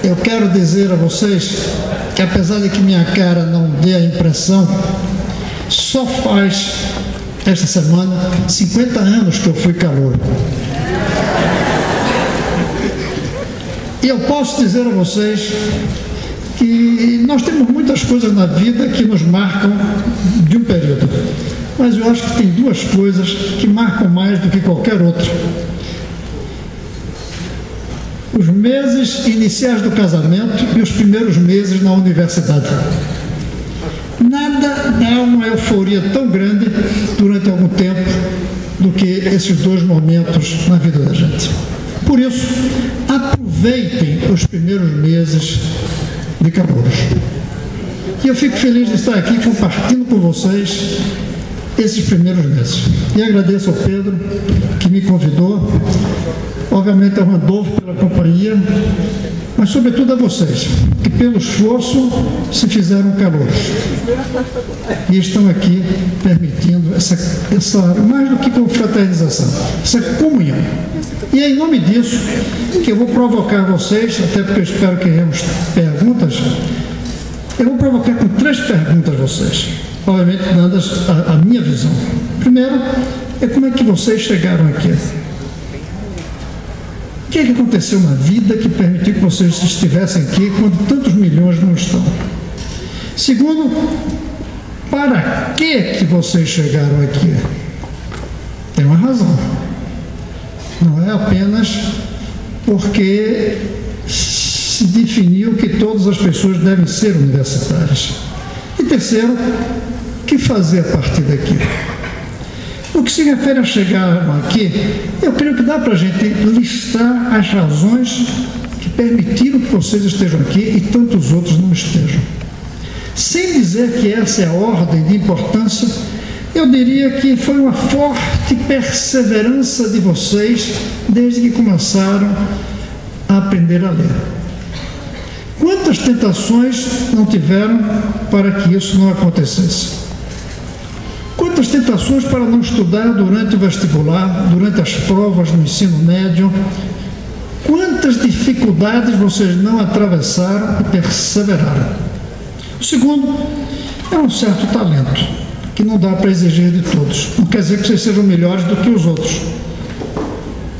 eu quero dizer a vocês que, apesar de que minha cara não dê a impressão, só faz, esta semana, 50 anos que eu fui calouro. E eu posso dizer a vocês que nós temos muitas coisas na vida que nos marcam de um período, mas eu acho que tem duas coisas que marcam mais do que qualquer outra: os meses iniciais do casamento e os primeiros meses na universidade. Nada dá uma euforia tão grande durante algum tempo do que esses dois momentos na vida da gente. Por isso, aproveitem os primeiros meses de calouros. E eu fico feliz de estar aqui compartilhando com vocês esses primeiros meses. E agradeço ao Pedro, que me convidou, obviamente ao Randolfo pela companhia, mas sobretudo a vocês, que pelo esforço se fizeram calouros e estão aqui permitindo essa mais do que confraternização, essa comunhão. E é em nome disso que eu vou provocar vocês, até porque eu espero que tenhamos perguntas, eu vou provocar com 3 perguntas a vocês, obviamente dando a minha visão. Primeiro, é como é que vocês chegaram aqui? O que é que aconteceu na vida que permitiu que vocês estivessem aqui quando tantos milhões não estão? Segundo, para que vocês chegaram aqui? Tem uma razão. Não é apenas porque se definiu que todas as pessoas devem ser universitárias. E terceiro, o que fazer a partir daqui? No que se refere a chegar aqui, eu creio que dá para a gente listar as razões que permitiram que vocês estejam aqui e tantos outros não estejam. Sem dizer que essa é a ordem de importância, eu diria que foi uma forte perseverança de vocês desde que começaram a aprender a ler. Quantas tentações não tiveram para que isso não acontecesse? Quantas tentações para não estudar durante o vestibular, durante as provas no ensino médio? Quantas dificuldades vocês não atravessaram e perseveraram? O segundo é um certo talento, que não dá para exigir de todos. Não quer dizer que vocês sejam melhores do que os outros,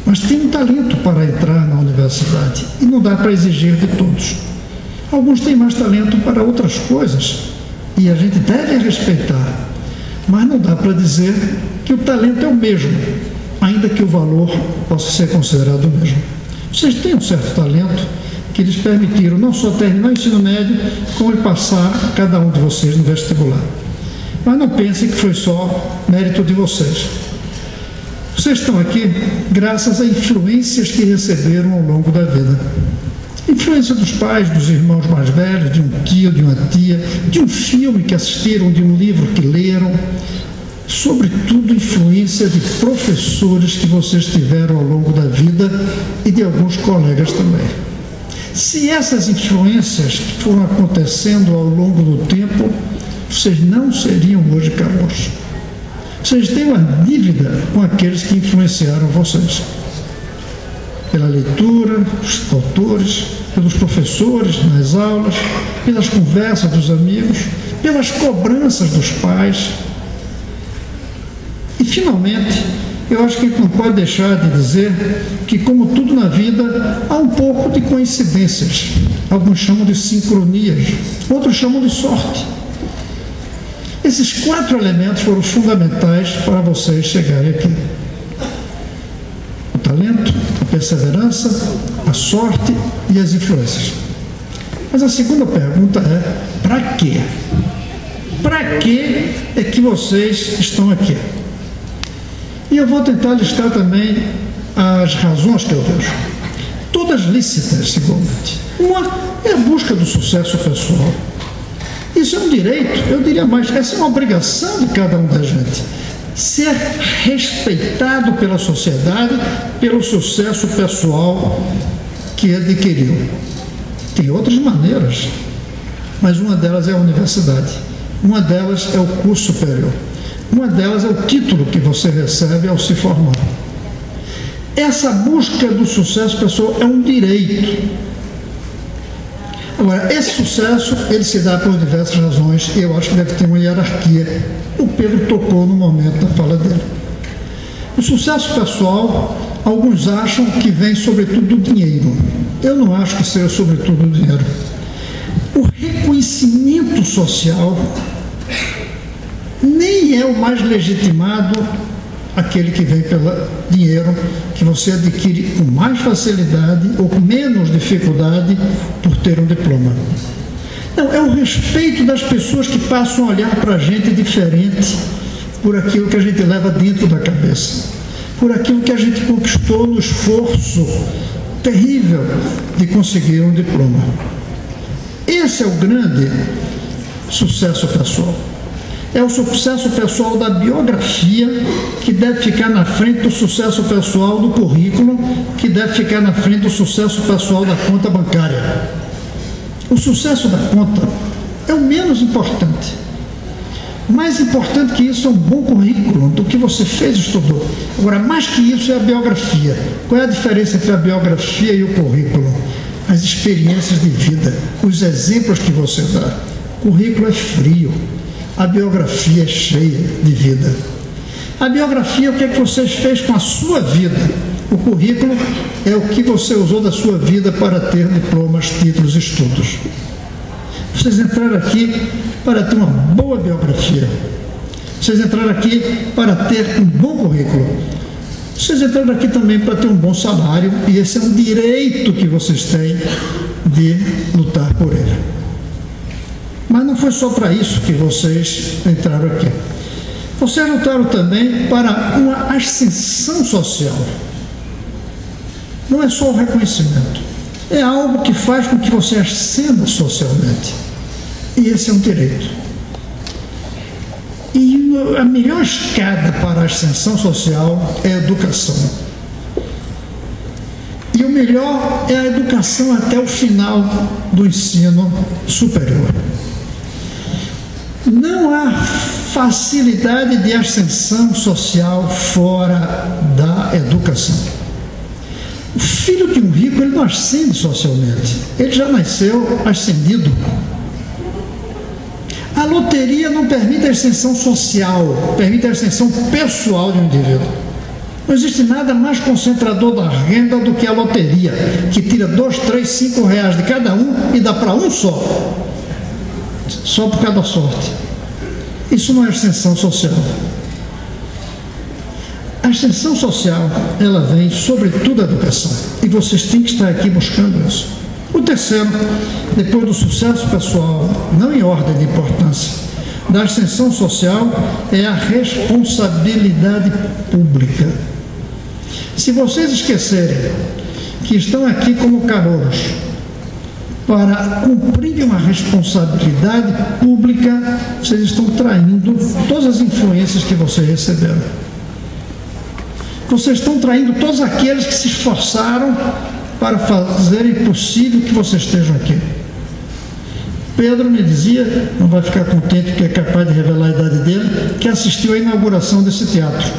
mas tem um talento para entrar na universidade e não dá para exigir de todos. Alguns têm mais talento para outras coisas e a gente deve respeitar, mas não dá para dizer que o talento é o mesmo, ainda que o valor possa ser considerado o mesmo. Vocês têm um certo talento que lhes permitiram não só terminar o ensino médio, como passar cada um de vocês no vestibular. Mas não pensem que foi só mérito de vocês. Vocês estão aqui graças a influências que receberam ao longo da vida. Influência dos pais, dos irmãos mais velhos, de um tio, de uma tia, de um filme que assistiram, de um livro que leram. Sobretudo, influência de professores que vocês tiveram ao longo da vida e de alguns colegas também. Se essas influências foram acontecendo ao longo do tempo, vocês não seriam hoje calouros. Vocês têm uma dívida com aqueles que influenciaram vocês. Pela leitura, dos autores, pelos professores nas aulas, pelas conversas dos amigos, pelas cobranças dos pais. E, finalmente, eu acho que a gente não pode deixar de dizer que, como tudo na vida, há um pouco de coincidências. Alguns chamam de sincronias, outros chamam de sorte. Esses 4 elementos foram fundamentais para vocês chegarem aqui: o talento, a perseverança, a sorte e as influências. Mas a segunda pergunta é: para quê? Para que é que vocês estão aqui? E eu vou tentar listar também as razões que eu vejo. Todas lícitas, igualmente. Uma é a busca do sucesso pessoal. Isso é um direito, eu diria mais, essa é uma obrigação de cada um da gente. Ser respeitado pela sociedade pelo sucesso pessoal que adquiriu. Tem outras maneiras, mas uma delas é a universidade. Uma delas é o curso superior. Uma delas é o título que você recebe ao se formar. Essa busca do sucesso pessoal é um direito. Agora, esse sucesso, ele se dá por diversas razões, e eu acho que deve ter uma hierarquia. O Pedro tocou no momento da fala dele. O sucesso pessoal, alguns acham que vem sobretudo do dinheiro. Eu não acho que seja sobretudo do dinheiro. O reconhecimento social nem é o mais legitimado aquele que vem pelo dinheiro, que você adquire com mais facilidade ou com menos dificuldade por ter um diploma. Não, é o respeito das pessoas que passam a olhar para a gente diferente por aquilo que a gente leva dentro da cabeça, por aquilo que a gente conquistou no esforço terrível de conseguir um diploma. Esse é o grande sucesso pessoal. É o sucesso pessoal da biografia, que deve ficar na frente do sucesso pessoal do currículo, que deve ficar na frente do sucesso pessoal da conta bancária. O sucesso da conta é o menos importante. Mais importante que isso é um bom currículo, do que você fez e estudou. Agora, mais que isso é a biografia. Qual é a diferença entre a biografia e o currículo? As experiências de vida, os exemplos que você dá. O currículo é frio. A biografia é cheia de vida. A biografia é o que é que você fez com a sua vida. O currículo é o que você usou da sua vida para ter diplomas, títulos, estudos. Vocês entraram aqui para ter uma boa biografia. Vocês entraram aqui para ter um bom currículo. Vocês entraram aqui também para ter um bom salário, e esse é um direito que vocês têm de lutar por ele. Mas não foi só para isso que vocês entraram aqui. Vocês lutaram também para uma ascensão social. Não é só o reconhecimento. É algo que faz com que você ascenda socialmente. E esse é um direito. E a melhor escada para a ascensão social é a educação. E o melhor é a educação até o final do ensino superior. Não há facilidade de ascensão social fora da educação. O filho de um rico, ele não ascende socialmente. Ele já nasceu ascendido. A loteria não permite a ascensão social, permite a ascensão pessoal de um indivíduo. Não existe nada mais concentrador da renda do que a loteria, que tira 2, 3, 5 reais de cada um e dá para um só por causa da sorte. Isso não é ascensão social. A ascensão social, ela vem sobretudo da educação, e vocês têm que estar aqui buscando isso. O terceiro, depois do sucesso pessoal, não em ordem de importância, da ascensão social, é a responsabilidade pública. Se vocês esquecerem que estão aqui como calouros para cumprir uma responsabilidade pública, vocês estão traindo todas as influências que vocês receberam. Vocês estão traindo todos aqueles que se esforçaram para fazerem possível que vocês estejam aqui. Pedro me dizia, não vai ficar contente porque é capaz de revelar a idade dele, que assistiu à inauguração desse teatro.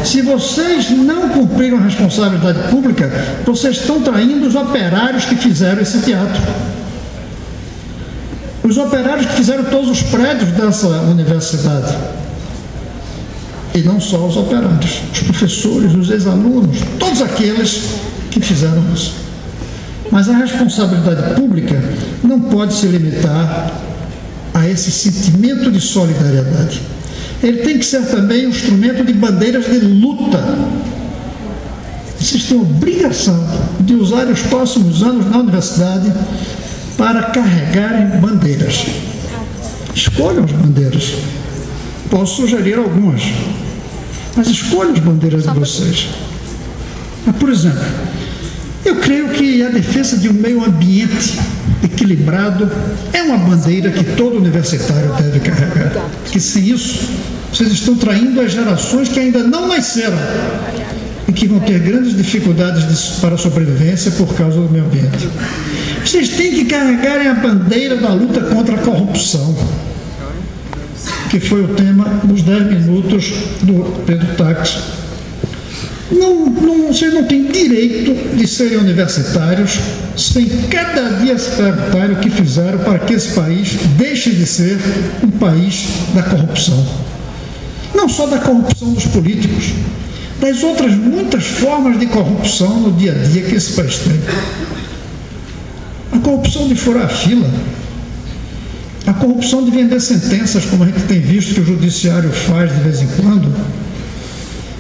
Se vocês não cumpriram a responsabilidade pública, vocês estão traindo os operários que fizeram esse teatro. Os operários que fizeram todos os prédios dessa universidade. E não só os operários, os professores, os ex-alunos, todos aqueles que fizeram isso. Mas a responsabilidade pública não pode se limitar a esse sentimento de solidariedade. Ele tem que ser também um instrumento de bandeiras de luta. Vocês têm a obrigação de usar os próximos anos na universidade para carregarem bandeiras. Escolham as bandeiras. Posso sugerir algumas, mas escolham as bandeiras de vocês. Por exemplo, eu creio que a defesa de um meio ambiente equilibrado é uma bandeira que todo universitário deve carregar. Que sem isso, vocês estão traindo as gerações que ainda não nasceram e que vão ter grandes dificuldades para a sobrevivência por causa do meio ambiente. Vocês têm que carregarem a bandeira da luta contra a corrupção, que foi o tema dos 10 minutos do Pedro Taques. Vocês não têm direito de serem universitários sem cada dia se perguntarem o que fizeram para que esse país deixe de ser um país da corrupção. Não só da corrupção dos políticos, das outras muitas formas de corrupção no dia a dia que esse país tem. A corrupção de furar a fila, a corrupção de vender sentenças, como a gente tem visto que o judiciário faz de vez em quando.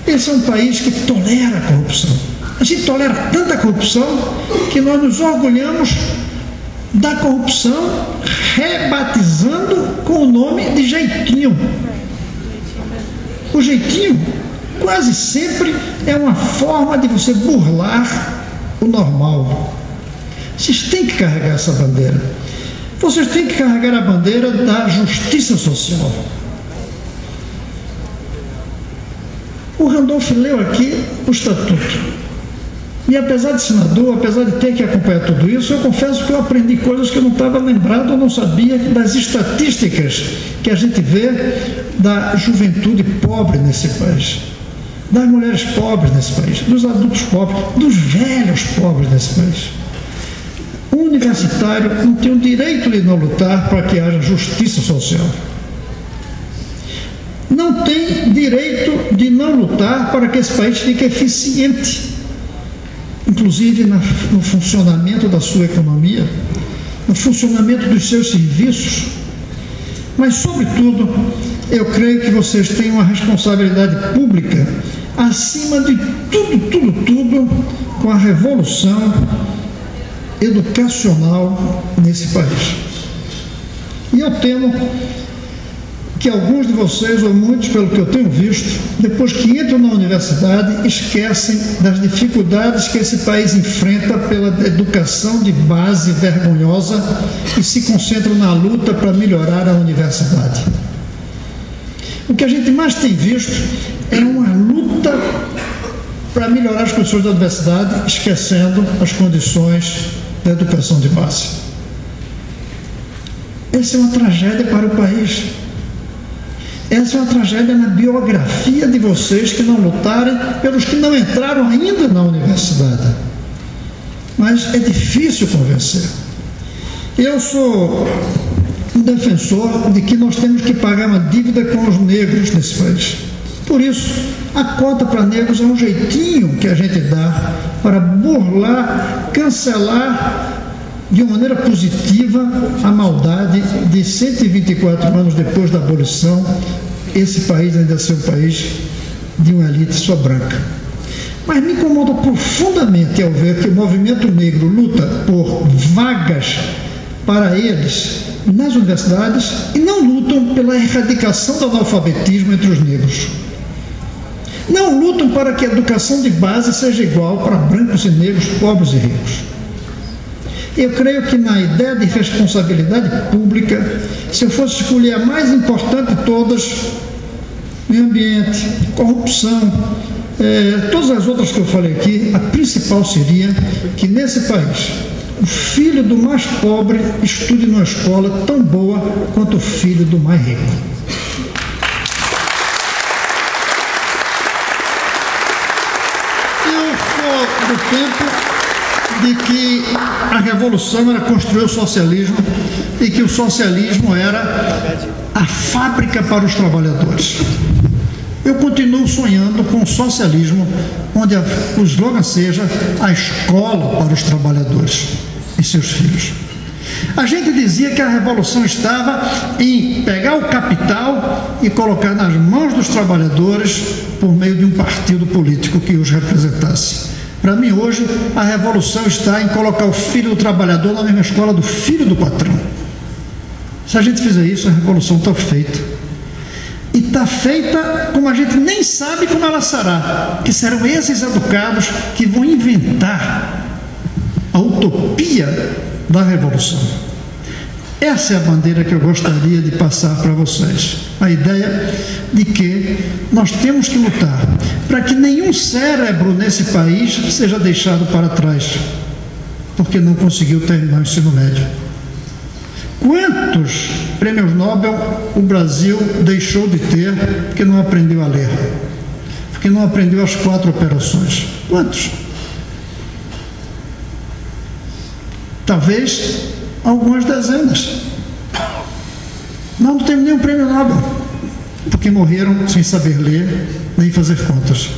Esse é um país que tolera a corrupção. A gente tolera tanta corrupção que nós nos orgulhamos da corrupção rebatizando com o nome de jeitinho. O jeitinho quase sempre é uma forma de você burlar o normal. Vocês têm que carregar essa bandeira. Vocês têm que carregar a bandeira da justiça social. O Randolph leu aqui o estatuto. E apesar de senador, apesar de ter que acompanhar tudo isso, eu confesso que eu aprendi coisas que eu não estava lembrado, eu não sabia das estatísticas que a gente vê da juventude pobre nesse país, das mulheres pobres nesse país, dos adultos pobres, dos velhos pobres nesse país. O universitário não tem o direito de não lutar para que haja justiça social. Não tem direito de não lutar para que esse país fique eficiente, inclusive no funcionamento da sua economia, no funcionamento dos seus serviços. Mas, sobretudo, eu creio que vocês têm uma responsabilidade pública acima de tudo, com a revolução educacional nesse país. E eu temo que alguns de vocês, ou muitos, pelo que eu tenho visto, depois que entram na universidade, esquecem das dificuldades que esse país enfrenta pela educação de base vergonhosa e se concentram na luta para melhorar a universidade. O que a gente mais tem visto é uma luta para melhorar as condições da universidade, esquecendo as condições da educação de base. Essa é uma tragédia para o país. Essa é uma tragédia na biografia de vocês que não lutarem pelos que não entraram ainda na universidade. Mas é difícil convencer. Eu sou um defensor de que nós temos que pagar uma dívida com os negros nesse país. Por isso, a cota para negros é um jeitinho que a gente dá para burlar, cancelar de uma maneira positiva a maldade de 124 anos depois da abolição, esse país ainda ser um país de uma elite só branca. Mas me incomoda profundamente ao ver que o movimento negro luta por vagas para eles nas universidades e não lutam pela erradicação do analfabetismo entre os negros. Não lutam para que a educação de base seja igual para brancos e negros, pobres e ricos. Eu creio que na ideia de responsabilidade pública, se eu fosse escolher a mais importante de todas, meio ambiente, corrupção, todas as outras que eu falei aqui, a principal seria que nesse país, o filho do mais pobre estude numa escola tão boa quanto o filho do mais rico. Eu sou do tempo de que a revolução era construir o socialismo e que o socialismo era a fábrica para os trabalhadores. Eu continuo sonhando com um socialismo onde o slogan seja a escola para os trabalhadores e seus filhos. A gente dizia que a revolução estava em pegar o capital e colocar nas mãos dos trabalhadores por meio de um partido político que os representasse. Para mim, hoje, a revolução está em colocar o filho do trabalhador na mesma escola do filho do patrão. Se a gente fizer isso, a revolução está feita. E está feita como a gente nem sabe como ela será, que serão esses educados que vão inventar a utopia da revolução. Essa é a bandeira que eu gostaria de passar para vocês. A ideia de que nós temos que lutar para que nenhum cérebro nesse país seja deixado para trás, porque não conseguiu terminar o ensino médio. Quantos prêmios Nobel o Brasil deixou de ter porque não aprendeu a ler? que não aprendeu as 4 operações? Quantos? Talvez algumas dezenas. Não tem nenhum prêmio Nobel, porque morreram sem saber ler nem fazer contas,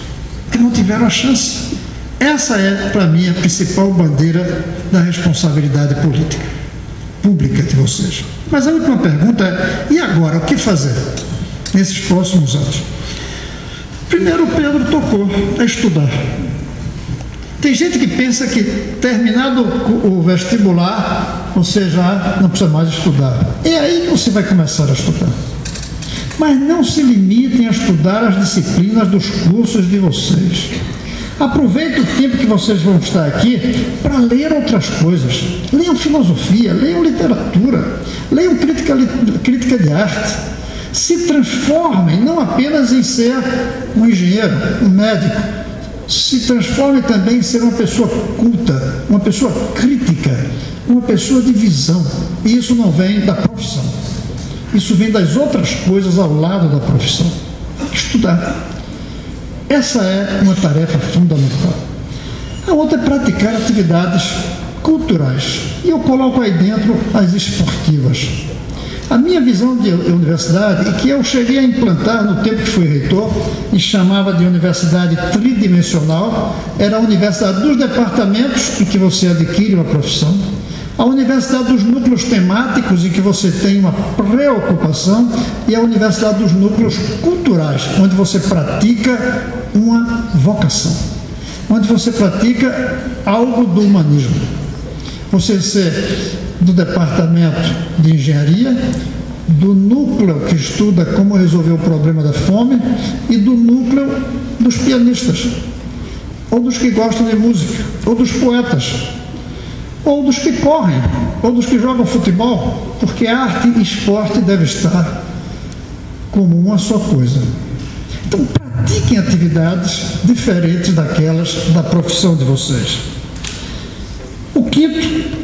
porque não tiveram a chance. Essa é, para mim, a principal bandeira da responsabilidade pública de vocês. Mas a última pergunta é: e agora, o que fazer nesses próximos anos? Primeiro, o Pedro tocou, é estudar. Tem gente que pensa que, terminado o vestibular, você já não precisa mais estudar. É aí que você vai começar a estudar. Mas não se limitem a estudar as disciplinas dos cursos de vocês. Aproveitem o tempo que vocês vão estar aqui para ler outras coisas. Leiam filosofia, leiam literatura, leiam crítica de arte. Se transformem não apenas em ser um engenheiro, um médico. Se transformem também em ser uma pessoa culta, uma pessoa crítica, uma pessoa de visão. E isso não vem da profissão. Isso vem das outras coisas ao lado da profissão. Estudar. Essa é uma tarefa fundamental. A outra é praticar atividades culturais. E eu coloco aí dentro as esportivas. A minha visão de universidade, e que eu cheguei a implantar no tempo que fui reitor, e chamava de universidade tridimensional, era a universidade dos departamentos, em que você adquire uma profissão, a universidade dos núcleos temáticos, em que você tem uma preocupação, e a universidade dos núcleos culturais, onde você pratica uma vocação, onde você pratica algo do humanismo. Você ser do departamento de engenharia, do núcleo que estuda como resolver o problema da fome e do núcleo dos pianistas, ou dos que gostam de música, ou dos poetas, ou dos que correm, ou dos que jogam futebol, porque arte e esporte devem estar como uma só coisa. Então, pratiquem atividades diferentes daquelas da profissão de vocês. O quinto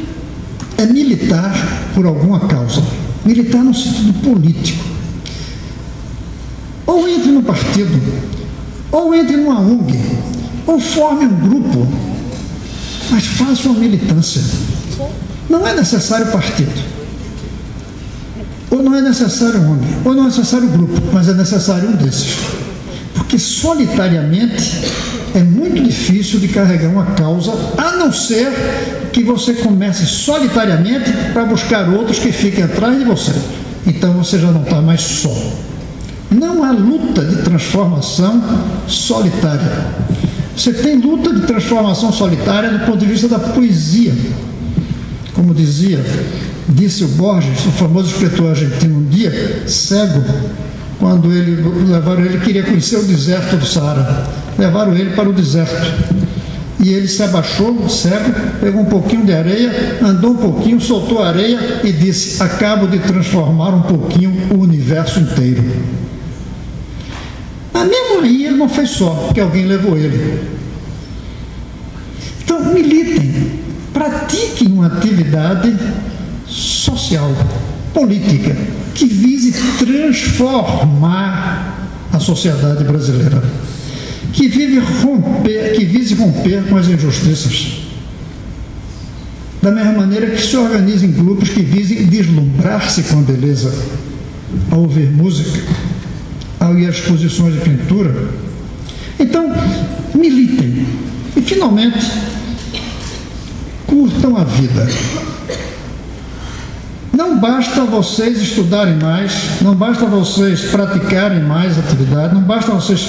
é militar por alguma causa. Militar no sentido político. Ou entre no partido, ou entre numa ONG, ou forme um grupo, mas faça uma militância. Não é necessário partido, ou não é necessário ONG, ou não é necessário grupo, mas é necessário um desses. Porque solitariamente é muito difícil de carregar uma causa, a não ser que você comece solitariamente para buscar outros que fiquem atrás de você. Então você já não está mais só. Não há luta de transformação solitária. Você tem luta de transformação solitária do ponto de vista da poesia. Como disse o Borges, o famoso escritor argentino, um dia, cego, quando ele queria conhecer o deserto do Saara. Levaram ele para o deserto. E ele se abaixou, cego, pegou um pouquinho de areia, andou um pouquinho, soltou a areia e disse: acabo de transformar um pouquinho o universo inteiro. Mas mesmo aí ele não fez só, porque alguém levou ele. Então, militem, pratiquem uma atividade social, política, que vise transformar a sociedade brasileira, que vise romper com as injustiças. Da mesma maneira que se organizem grupos que visem deslumbrar-se com a beleza, ao ouvir música, ao ir a exposições de pintura. Então, militem. E, finalmente, curtam a vida. Não basta vocês estudarem mais, não basta vocês praticarem mais atividade, não basta vocês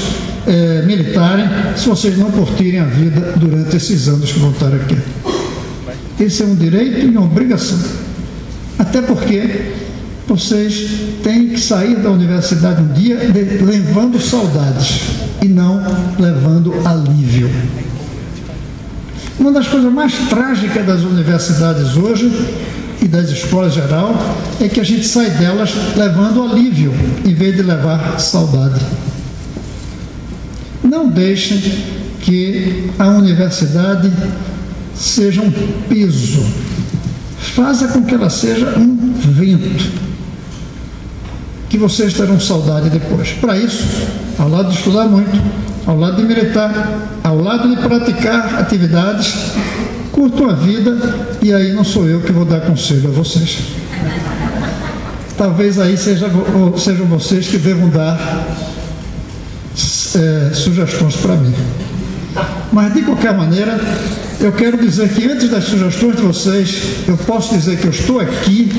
militarem, se vocês não curtirem a vida durante esses anos que vão estar aqui. Esse é um direito e uma obrigação. Até porque vocês têm que sair da universidade um dia levando saudades e não levando alívio. Uma das coisas mais trágicas das universidades hoje e das escolas geral é que a gente sai delas levando alívio em vez de levar saudade. Não deixem que a universidade seja um peso. Faça com que ela seja um vento, que vocês terão saudade depois. Para isso, ao lado de estudar muito, ao lado de militar, ao lado de praticar atividades, curtam a vida, e aí não sou eu que vou dar conselho a vocês. Talvez aí sejam vocês que devam dar sugestões para mim. Mas, de qualquer maneira, eu quero dizer que antes das sugestões de vocês, eu posso dizer que eu estou aqui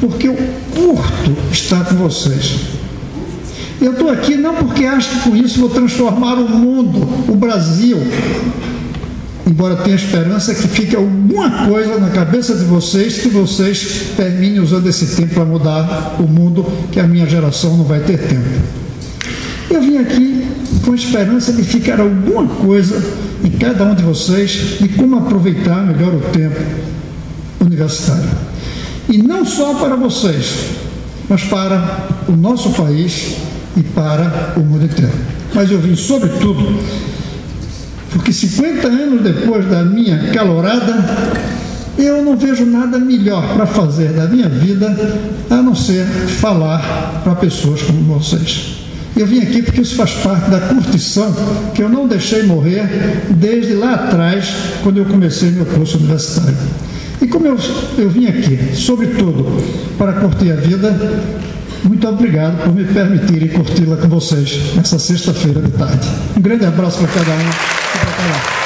porque eu curto estar com vocês. Eu estou aqui não porque acho que com isso vou transformar o mundo, o Brasil, embora tenha esperança que fique alguma coisa na cabeça de vocês, que vocês terminem usando esse tempo para mudar o mundo, que a minha geração não vai ter tempo. Eu vim aqui com a esperança de ficar alguma coisa em cada um de vocês, de como aproveitar melhor o tempo universitário. E não só para vocês, mas para o nosso país e para o mundo inteiro. Mas eu vim, sobretudo, porque 50 anos depois da minha calorada, eu não vejo nada melhor para fazer da minha vida a não ser falar para pessoas como vocês. Eu vim aqui porque isso faz parte da curtição que eu não deixei morrer desde lá atrás, quando eu comecei meu curso universitário. E como eu vim aqui, sobretudo, para curtir a vida, muito obrigado por me permitirem curti-la com vocês nessa sexta-feira de tarde. Um grande abraço para cada um e para cada um.